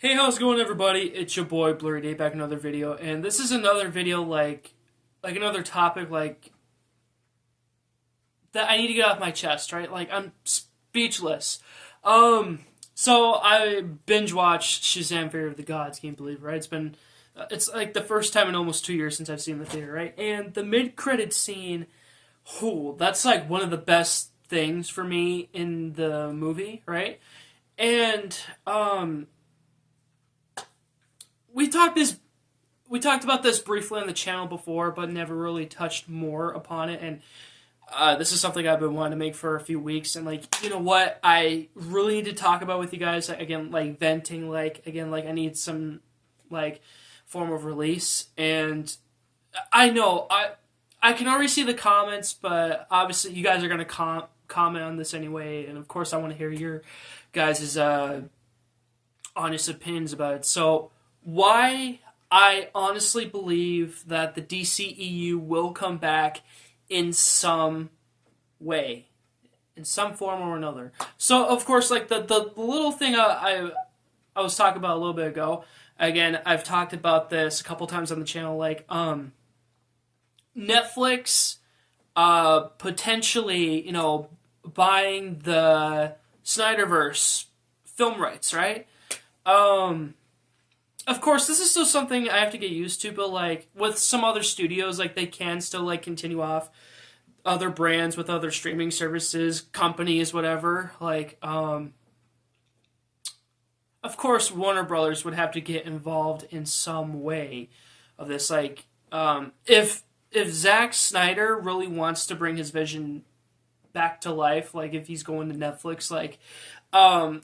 Hey, how's it going, everybody? It's your boy Blu-rayDave back in another video, and this is another video like another topic that I need to get off my chest, right? Like I'm speechless. So I binge watched Shazam: Fury of the Gods. Can't believe it, right? It's like the first time in almost 2 years since I've seen the theater, right? And the mid-credit scene, that's like one of the best things for me in the movie, right? And we talked about this briefly on the channel before, but never really touched more upon it. And this is something I've been wanting to make for a few weeks. And you know what? I really need to talk about with you guys again, like venting. I need some form of release. And I know I can already see the comments, but obviously you guys are gonna comment on this anyway. And of course, I want to hear your guys' honest opinions about it. So. Why I honestly believe that the DCEU will come back in some way, in some form or another. So, of course, like the little thing I was talking about a little bit ago, again, I've talked about this a couple times on the channel, Netflix potentially, buying the Snyderverse film rights, right? Of course, this is still something I have to get used to, but with some other studios, they can still continue off other brands with other streaming services, companies, whatever. Of course, Warner Brothers would have to get involved in some way of this. If Zack Snyder really wants to bring his vision back to life, if he's going to Netflix, I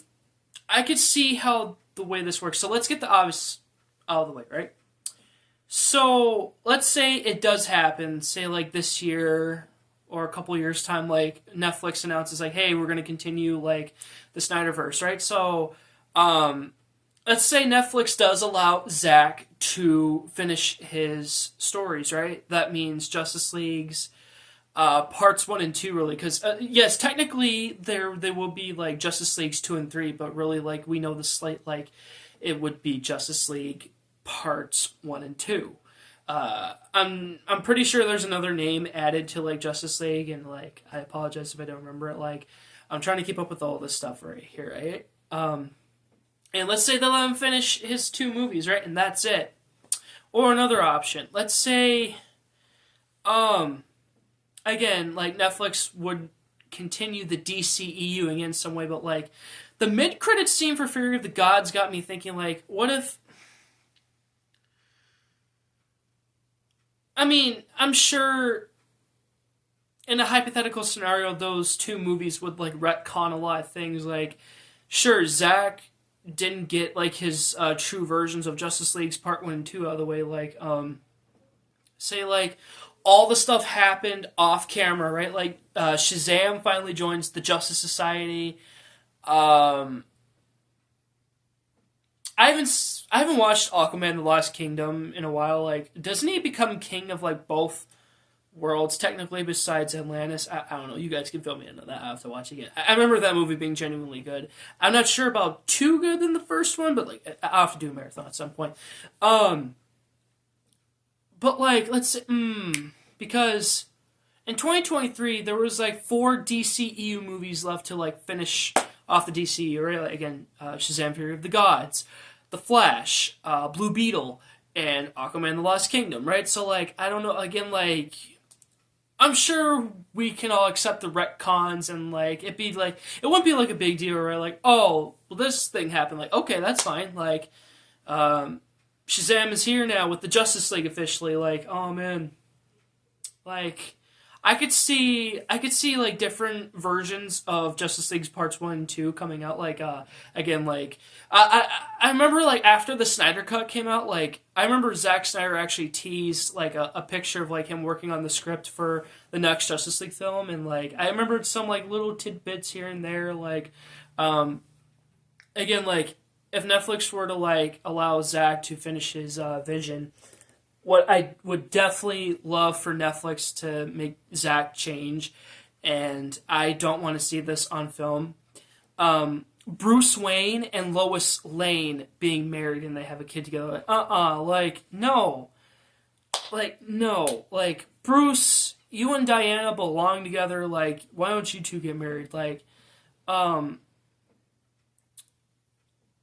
could see how the way this works. So let's get the obvious out of the way, right? So let's say it does happen, say this year or a couple years time, Netflix announces hey, we're going to continue the Snyderverse, right? So let's say Netflix does allow Zack to finish his stories, right? That means Justice League's parts 1 and 2, really, because yes, technically they will be Justice League's 2 and 3, but really we know the slate it would be Justice League parts 1 and 2. I'm pretty sure there's another name added to Justice League, and I apologize if I don't remember it. I'm trying to keep up with all this stuff right here, right? And let's say they let him finish his 2 movies, right, and that's it. Or another option, let's say again, Netflix would continue the DCEU in some way, but the mid-credit scene for Fury of the Gods got me thinking, what if... I mean, I'm sure in a hypothetical scenario, those 2 movies would retcon a lot of things. Sure, Zack didn't get his true versions of Justice League's Part 1 and 2 out of the way. Say all the stuff happened off camera, right? Shazam finally joins the Justice Society. I haven't watched Aquaman: The Lost Kingdom in a while. Doesn't he become king of both worlds technically besides Atlantis? I don't know. You guys can fill me into that. I have to watch it again. I remember that movie being genuinely good. I'm not sure about too good than the first one, but I'll have to do a marathon at some point. But let's say, because in 2023 there was 4 DCEU movies left to finish off the DCEU, right? Again, Shazam: Fury of the Gods, The Flash, Blue Beetle, and Aquaman: The Lost Kingdom, right? So I don't know. Again, I'm sure we can all accept the retcons and it'd be it wouldn't be a big deal, right? Oh, well, this thing happened. Okay, that's fine. Shazam is here now with the Justice League officially. Oh man, I could see different versions of Justice League's parts 1 and 2 coming out. Again, I remember after the Snyder Cut came out, I remember Zack Snyder actually teased a picture of him working on the script for the next Justice League film, and I remembered some little tidbits here and there. Again, if Netflix were to allow Zack to finish his vision, what I would definitely love for Netflix to make Zack change, and I don't want to see this on film. Bruce Wayne and Lois Lane being married and they have a kid together. Like, no. Like, no. Like, Bruce, you and Diana belong together. Like, why don't you two get married? Like,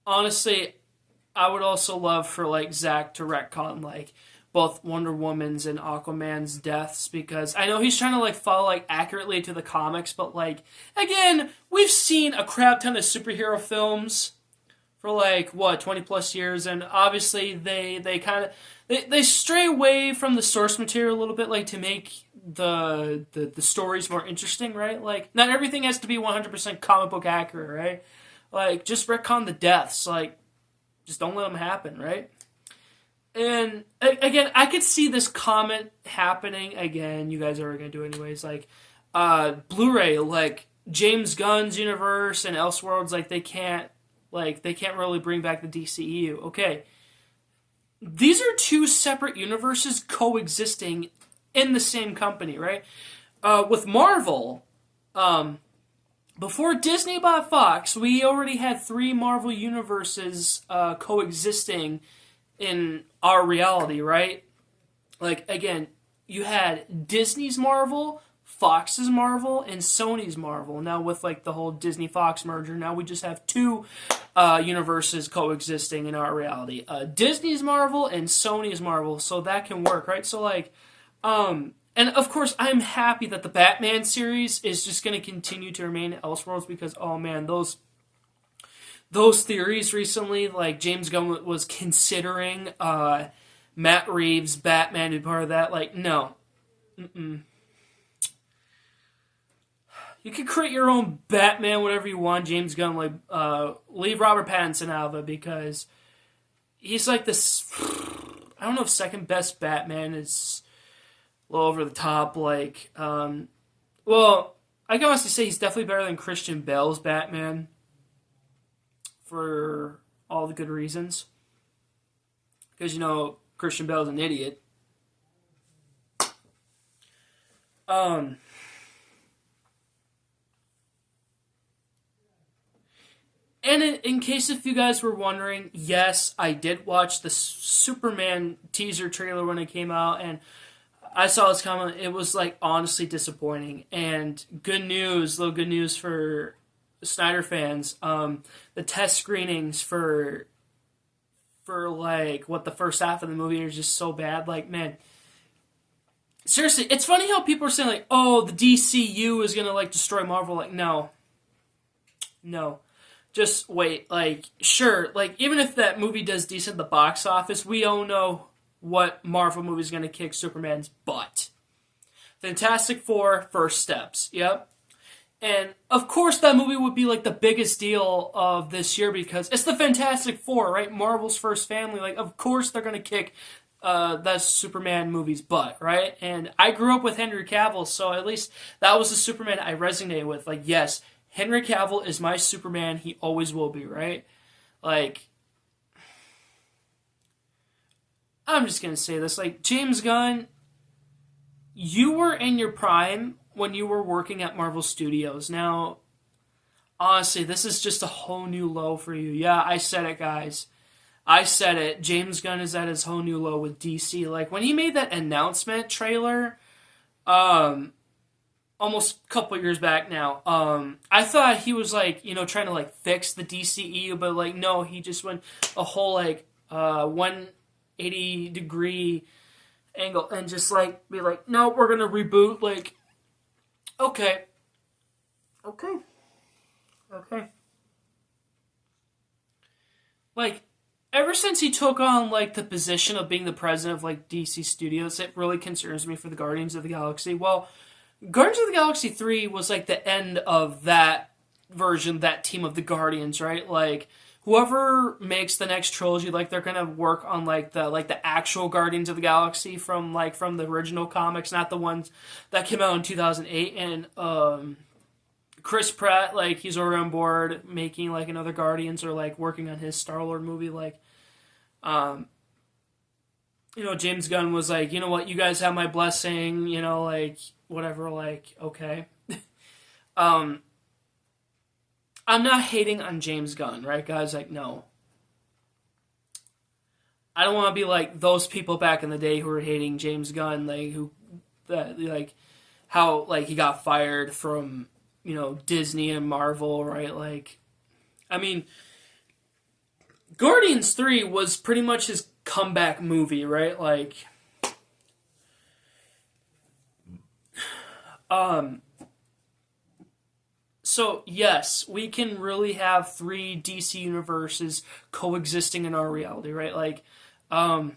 honestly, I would also love for, like, Zack to retcon, like, both Wonder Woman's and Aquaman's deaths, because I know he's trying to, like, follow, like, accurately to the comics, but, like, again, we've seen a crap ton of superhero films for, like, what, 20 plus years, and obviously they kind of they stray away from the source material a little bit, like, to make the stories more interesting, right? Like, not everything has to be 100% comic book accurate, right? Like, just retcon the deaths, like, just don't let them happen, right? And again, I could see this comment happening again. You guys are going to do it anyways. Like, Blu-ray, like James Gunn's universe and Elseworlds, like they can't really bring back the DCEU. Okay, these are two separate universes coexisting in the same company, right? With Marvel, before Disney bought Fox, we already had three Marvel universes coexisting in our reality, right? Like, again, you had Disney's Marvel, Fox's Marvel, and Sony's Marvel. Now with, like, the whole Disney-Fox merger, now we just have two universes coexisting in our reality. Disney's Marvel and Sony's Marvel, so that can work, right? So, like, and of course, I'm happy that the Batman series is just going to continue to remain Elseworlds, because, oh man, those theories recently, like James Gunn was considering Matt Reeves' Batman to be part of that. Like, no. Mm-mm. You can create your own Batman, whatever you want, James Gunn. Like, leave Robert Pattinson out of it, because he's like this. I don't know if second best Batman is a little over the top. Like, well, I can honestly say he's definitely better than Christian Bale's Batman, for all the good reasons. Because, you know, Christian Bale's an idiot. And in case if you guys were wondering, yes, I did watch the Superman teaser trailer when it came out, and I saw this comment. It was, like, honestly disappointing. And good news, little good news for Snyder fans, the test screenings for like what the first half of the movie is just so bad. Like, man, seriously, it's funny how people are saying, like, oh, the DCU is gonna, like, destroy Marvel. Like, no, just wait. Like, sure, like, even if that movie does decent at the box office, we all know what Marvel movie is gonna kick Superman's butt. Fantastic Four: First Steps. Yep. And, of course, that movie would be, like, the biggest deal of this year, because it's the Fantastic Four, right? Marvel's first family. Like, of course they're going to kick that Superman movie's butt, right? And I grew up with Henry Cavill, so at least that was the Superman I resonated with. Like, yes, Henry Cavill is my Superman. He always will be, right? Like, I'm just going to say this. Like, James Gunn, you were in your prime when you were working at Marvel Studios. Now, honestly, this is just a whole new low for you. Yeah, I said it, guys. I said it. James Gunn is at his whole new low with DC. Like, when he made that announcement trailer, almost a couple years back now, I thought he was, like, you know, trying to, like, fix the DCEU, but, like, no, he just went a whole, like, 180-degree angle and just, like, be like, no, we're gonna reboot. Like, Okay. Like, ever since he took on, like, the position of being the president of, like, DC Studios, it really concerns me for the Guardians of the Galaxy. Well, Guardians of the Galaxy 3 was, like, the end of that version, that team of the Guardians, right? Like, whoever makes the next trilogy, like, they're gonna work on, like, the actual Guardians of the Galaxy from the original comics, not the ones that came out in 2008. And Chris Pratt, like, he's already on board making, like, another Guardians, or, like, working on his Star-Lord movie. Like, you know, James Gunn was like, you know what, you guys have my blessing, you know, like, whatever, like, okay. I'm not hating on James Gunn, right, guys? Like, no. I don't want to be like those people back in the day who were hating James Gunn, like like how like he got fired from Disney and Marvel, right? Like, I mean, Guardians 3 was pretty much his comeback movie, right? Like, so yes, we can really have three DC universes coexisting in our reality, right? Like, of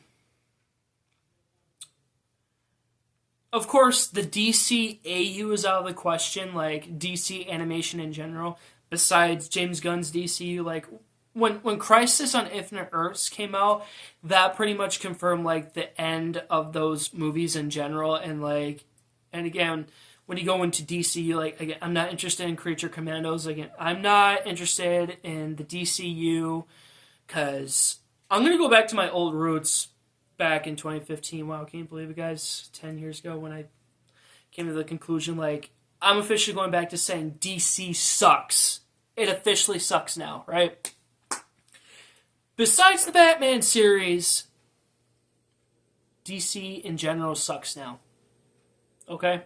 course, the DCAU is out of the question, like DC animation in general. Besides James Gunn's DCU, like when Crisis on Infinite Earths came out, that pretty much confirmed like the end of those movies in general. And again, when you go into DCU, like again, I'm not interested in Creature Commandos. Again, I'm not interested in the DCU because I'm gonna go back to my old roots back in 2015. Wow, can you believe it, guys? 10 years ago when I came to the conclusion, like, I'm officially going back to saying DC sucks. It officially sucks now, right? Besides the Batman series, DC in general sucks now. Okay?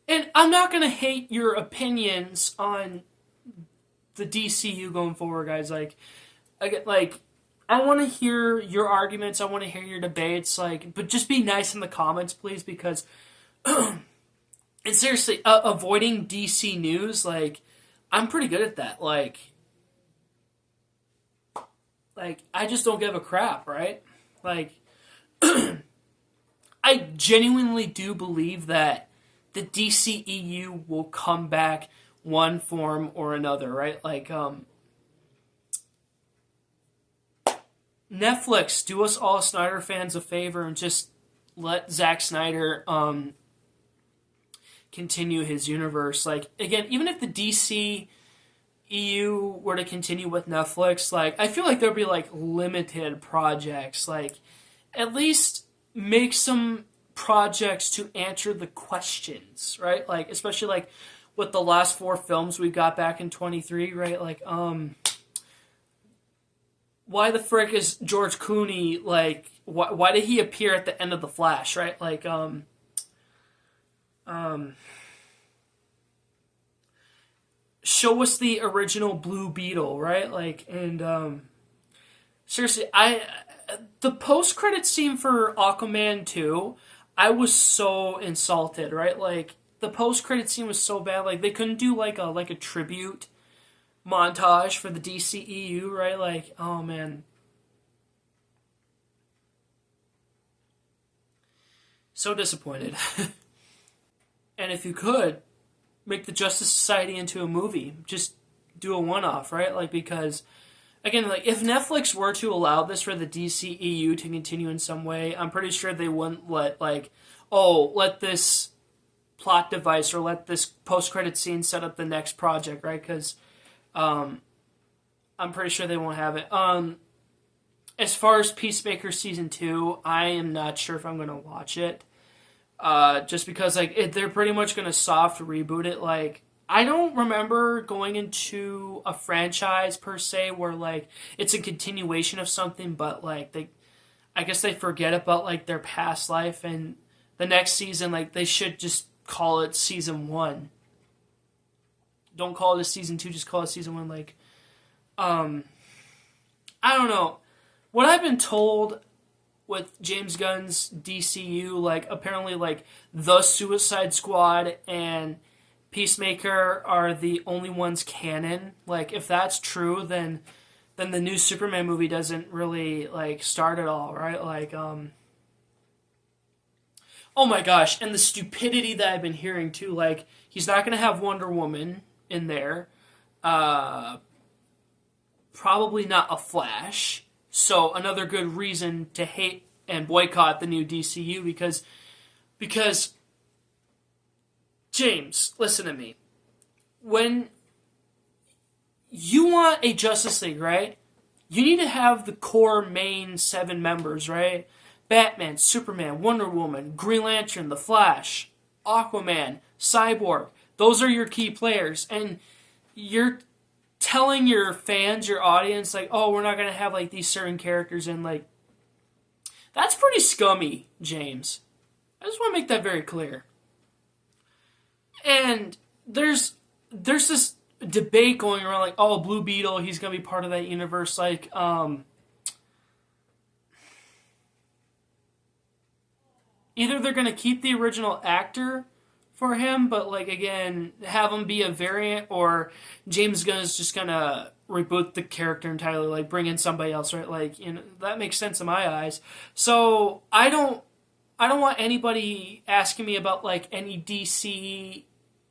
And I'm not going to hate your opinions on the DCU going forward, guys. Like, I want to hear your arguments. I want to hear your debates. Like, but just be nice in the comments, please, because, and seriously, avoiding DC news, like, I'm pretty good at that. Like, I just don't give a crap, right? Like, I genuinely do believe that the DCEU will come back one form or another, right? Like, Netflix, do us all Snyder fans a favor and just let Zack Snyder continue his universe. Like, again, even if the DCEU were to continue with Netflix, like, I feel like there'd be like limited projects. Like, at least make some projects to answer the questions, right? Like, especially like with the last 4 films we got back in 23, right? Like, why the frick is George Clooney, like, why did he appear at the end of The Flash, right? Like, show us the original Blue Beetle, right? Like, and, seriously, the post-credit scene for Aquaman 2, I was so insulted, right? Like, the post-credit scene was so bad, like, they couldn't do, like a tribute montage for the DCEU, right? Like, oh man. So disappointed. And if you could, make the Justice Society into a movie. Just do a one-off, right? Like, because, again, like, if Netflix were to allow this for the DCEU to continue in some way, I'm pretty sure they wouldn't let, like, let this plot device or let this post-credit scene set up the next project, right? Because I'm pretty sure they won't have it. As far as Peacemaker Season 2, I am not sure if I'm going to watch it. Just because, like, they're pretty much going to soft reboot it. Like, I don't remember going into a franchise, per se, where, like, it's a continuation of something, but, like, I guess they forget about, like, their past life, and the next season, like, they should just call it Season 1. Don't call it a Season 2, just call it Season 1, like, I don't know. What I've been told with James Gunn's DCU, like, apparently, like, the Suicide Squad and Peacemaker are the only ones canon. Like, if that's true, then the new Superman movie doesn't really, like, start at all, right? Like, oh my gosh, and the stupidity that I've been hearing, too, like, he's not gonna have Wonder Woman in there. Probably not a Flash. So another good reason to hate and boycott the new DCU because James, listen to me. When you want a Justice League, right? You need to have the core main 7 members, right? Batman, Superman, Wonder Woman, Green Lantern, The Flash, Aquaman, Cyborg, Those are your key players, and you're telling your fans, your audience, like, oh, we're not going to have, like, these certain characters in, like, that's pretty scummy, James. I just want to make that very clear. And there's this debate going around, like, oh, Blue Beetle, he's going to be part of that universe, like, either they're going to keep the original actor for him, but, like, again, have him be a variant, or James Gunn is just going to reboot the character entirely, like, bring in somebody else, right? Like, you know, that makes sense in my eyes. So, I don't want anybody asking me about, like, any DC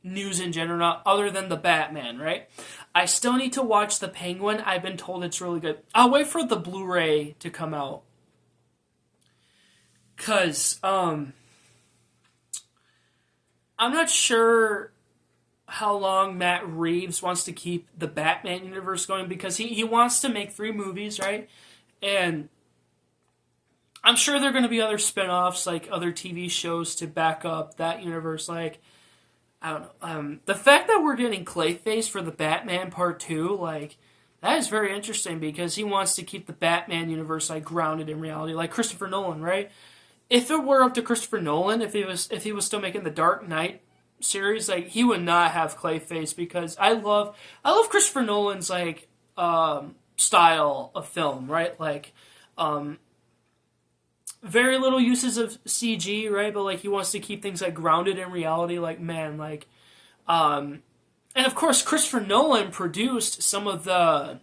news in general, other than the Batman, right? I still need to watch The Penguin. I've been told it's really good. I'll wait for the Blu-ray to come out. Because, I'm not sure how long Matt Reeves wants to keep the Batman universe going, because he wants to make 3 movies, right? And I'm sure there are going to be other spin-offs, like other TV shows to back up that universe. Like, I don't know. The fact that we're getting Clayface for the Batman Part 2, like, that is very interesting, because he wants to keep the Batman universe, like, grounded in reality, like Christopher Nolan, right? If it were up to Christopher Nolan, if he was still making the Dark Knight series, like, he would not have Clayface, because I love Christopher Nolan's, like, style of film, right? Like, very little uses of CG, right? But, like, he wants to keep things, like, grounded in reality, like, man, like, and of course Christopher Nolan produced some of the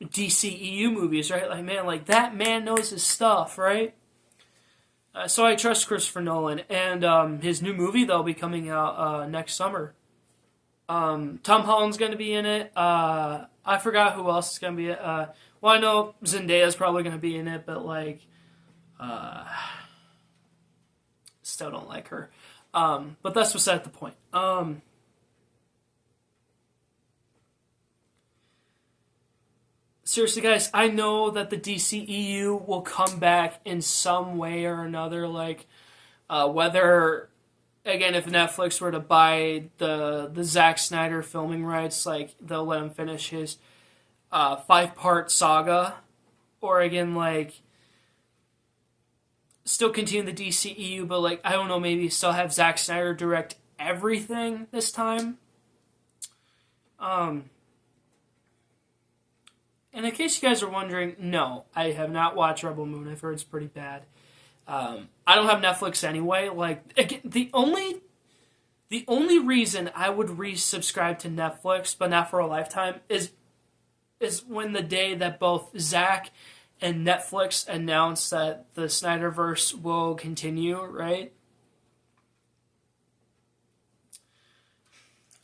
DCEU movies, right? Like, man, like, that man knows his stuff, right? So I trust Christopher Nolan. And his new movie, though, will be coming out next summer. Tom Holland's going to be in it. I forgot who else is going to be in it. Well, I know Zendaya's probably going to be in it, but, like, still don't like her. But that's beside the point. Seriously, guys, I know that the DCEU will come back in some way or another, like, whether, again, if Netflix were to buy the Zack Snyder filming rights, like, they'll let him finish his 5-part saga, or, again, like, still continue the DCEU, but, like, I don't know, maybe still have Zack Snyder direct everything this time. And in case you guys are wondering, no, I have not watched Rebel Moon. I've heard it's pretty bad. I don't have Netflix anyway. Like, again, the only reason I would resubscribe to Netflix, but not for a lifetime, is when the day that both Zach and Netflix announced that the Snyderverse will continue, right?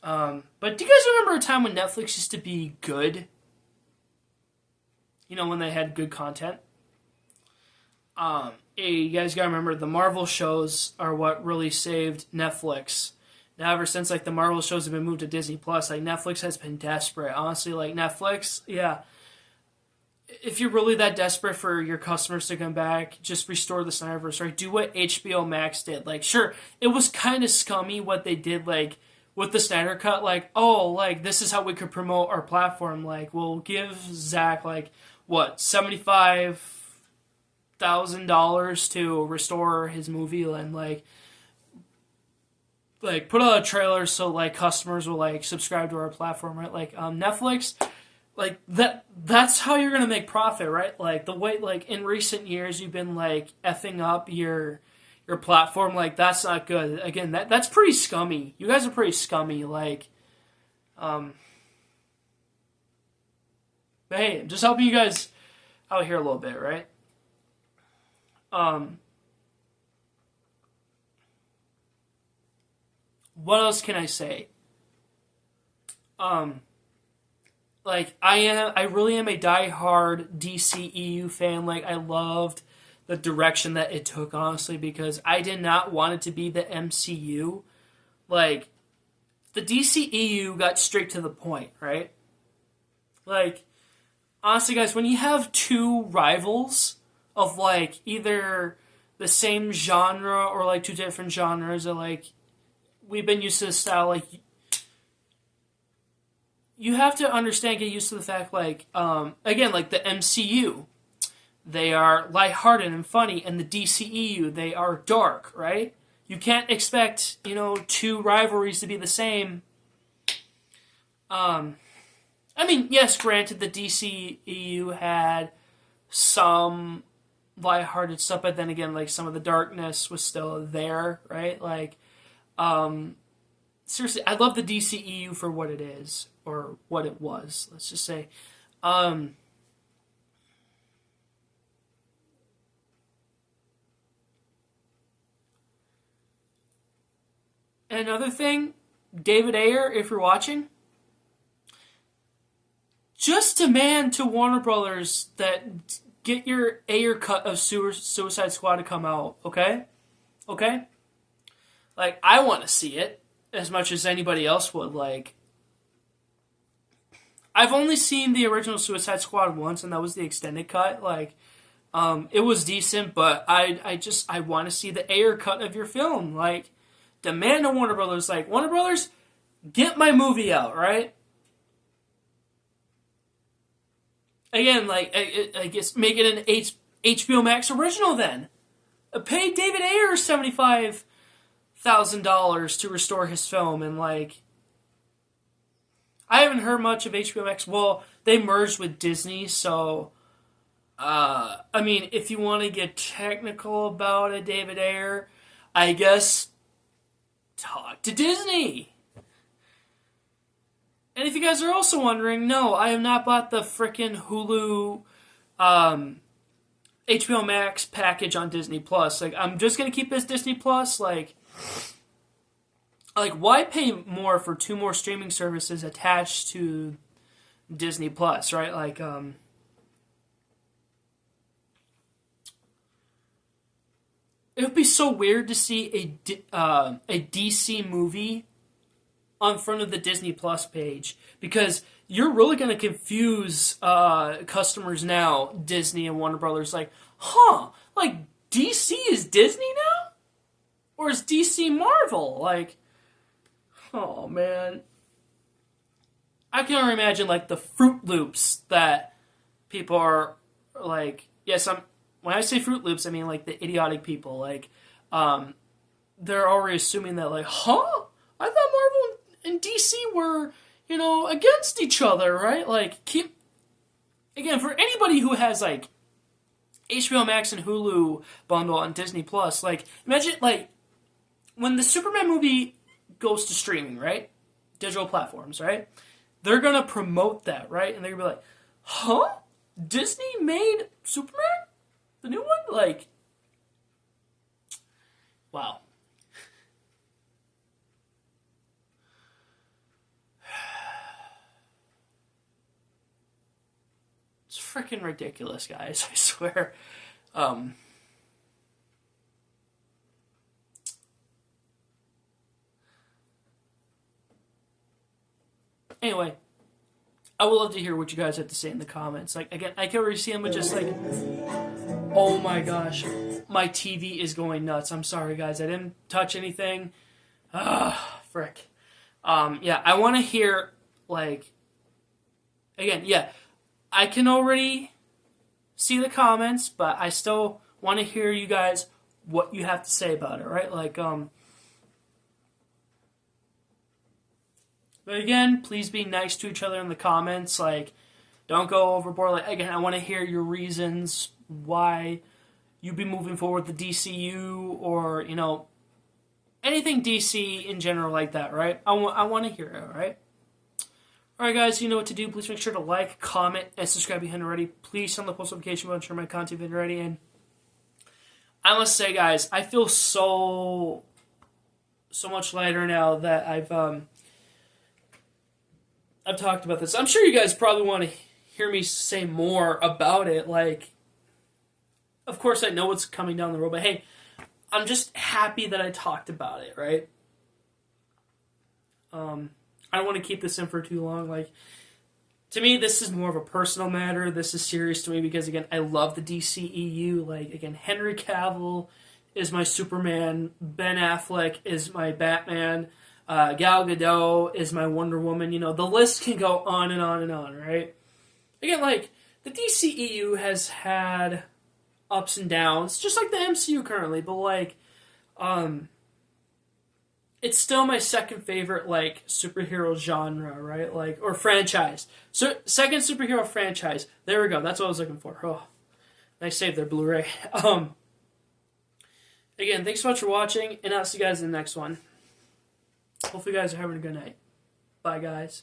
But do you guys remember a time when Netflix used to be good? You know, when they had good content. You guys gotta remember, the Marvel shows are what really saved Netflix. Now, ever since, like, the Marvel shows have been moved to Disney Plus, like, Netflix has been desperate. Honestly, like, Netflix, yeah. If you're really that desperate for your customers to come back, just restore the Snyderverse, right? Do what HBO Max did. Like, sure, it was kind of scummy what they did, like, with the Snyder Cut. Like, oh, like, this is how we could promote our platform. Like, we'll give Zach, like, what, $75,000 to restore his movie, and, like, put out a trailer so, like, customers will, like, subscribe to our platform, right? Like, Netflix, like, that's how you're gonna make profit, right? Like, the way, like, in recent years you've been, like, effing up your platform, like, that's not good. Again, that's pretty scummy. You guys are pretty scummy, like, but hey, just helping you guys out here a little bit, right? What else can I say? Like, I really am a die-hard DCEU fan. Like, I loved the direction that it took, honestly, because I did not want it to be the MCU. Like, the DCEU got straight to the point, right? Like, honestly, guys, when you have two rivals of, like, either the same genre or, like, two different genres, or, like, we've been used to this style. Like, you have to understand, get used to the fact, like, again, like the MCU, they are lighthearted and funny, and the DCEU, they are dark, right? You can't expect, two rivalries to be the same. I mean, yes, granted, the DCEU had some lighthearted stuff, but then again, like, some of the darkness was still there, right? Like, seriously, I love the DCEU for what it is, or what it was, let's just say. Another thing, David Ayer, if you're watching, just demand to Warner Brothers that get your Ayer cut of Suicide Squad to come out, okay? Okay? Like, I want to see it as much as anybody else would. Like, I've only seen the original Suicide Squad once, and that was the extended cut. Like, it was decent, but I want to see the Ayer cut of your film. Like, demand to Warner Brothers, like, Warner Brothers, get my movie out, right? Again, like, I guess make it an HBO Max original then. Pay David Ayer $75,000 to restore his film, and, like, I haven't heard much of HBO Max. Well, they merged with Disney, so, I mean, if you want to get technical about it, David Ayer, I guess talk to Disney. And if you guys are also wondering, no, I have not bought the frickin' Hulu HBO Max package on Disney Plus. Like, I'm just gonna keep this Disney Plus. Like, why pay more for two more streaming services attached to Disney Plus, right? Like, it would be so weird to see a DC movie on front of the Disney Plus page, because you're really going to confuse customers now, Disney and Warner Brothers. Like, like, DC is Disney now? Or is DC Marvel? Like, oh, man. I can only imagine, like, the Fruit Loops that people are, like, yes, when I say Fruit Loops, I mean, like, the idiotic people. Like, they're already assuming that, like, I thought Marvel and DC were, against each other, right? Like, again, for anybody who has, like, HBO Max and Hulu bundle on Disney Plus, like, imagine, like, when the Superman movie goes to streaming, right? Digital platforms, right? They're gonna promote that, right? And they're gonna be like, Disney made Superman? The new one? Like, wow. It's freaking ridiculous, guys, I swear. Anyway, I would love to hear what you guys have to say in the comments. Like, again, I can already see them, but just like, oh my gosh, my TV is going nuts. I'm sorry, guys, I didn't touch anything. Frick. Yeah, I want to hear, like, again, yeah, I can already see the comments, but I still want to hear you guys, what you have to say about it, right? Like, but again, please be nice to each other in the comments. Like, don't go overboard. Like, again, I want to hear your reasons why you'd be moving forward with the DCU, or, anything DC in general like that, right? I want to hear it, all right? All right, guys, you know what to do. Please make sure to like, comment, and subscribe if you haven't already. Please turn on the post notification button to turn my content video ready. And I must say, guys, I feel so much lighter now that I've talked about this. I'm sure you guys probably want to hear me say more about it. Like, of course, I know what's coming down the road, but hey, I'm just happy that I talked about it, right? I don't want to keep this in for too long. Like, to me, this is more of a personal matter. This is serious to me because, again, I love the DCEU. Like, again, Henry Cavill is my Superman. Ben Affleck is my Batman. Gal Gadot is my Wonder Woman. You know, the list can go on and on and on, right? Again, like, the DCEU has had ups and downs, just like the MCU currently, but, like, it's still my second favorite, like, superhero genre, right? Like, or franchise. So, second superhero franchise. There we go. That's what I was looking for. Oh, nice save there, Blu-ray. Again, thanks so much for watching, and I'll see you guys in the next one. Hopefully you guys are having a good night. Bye, guys.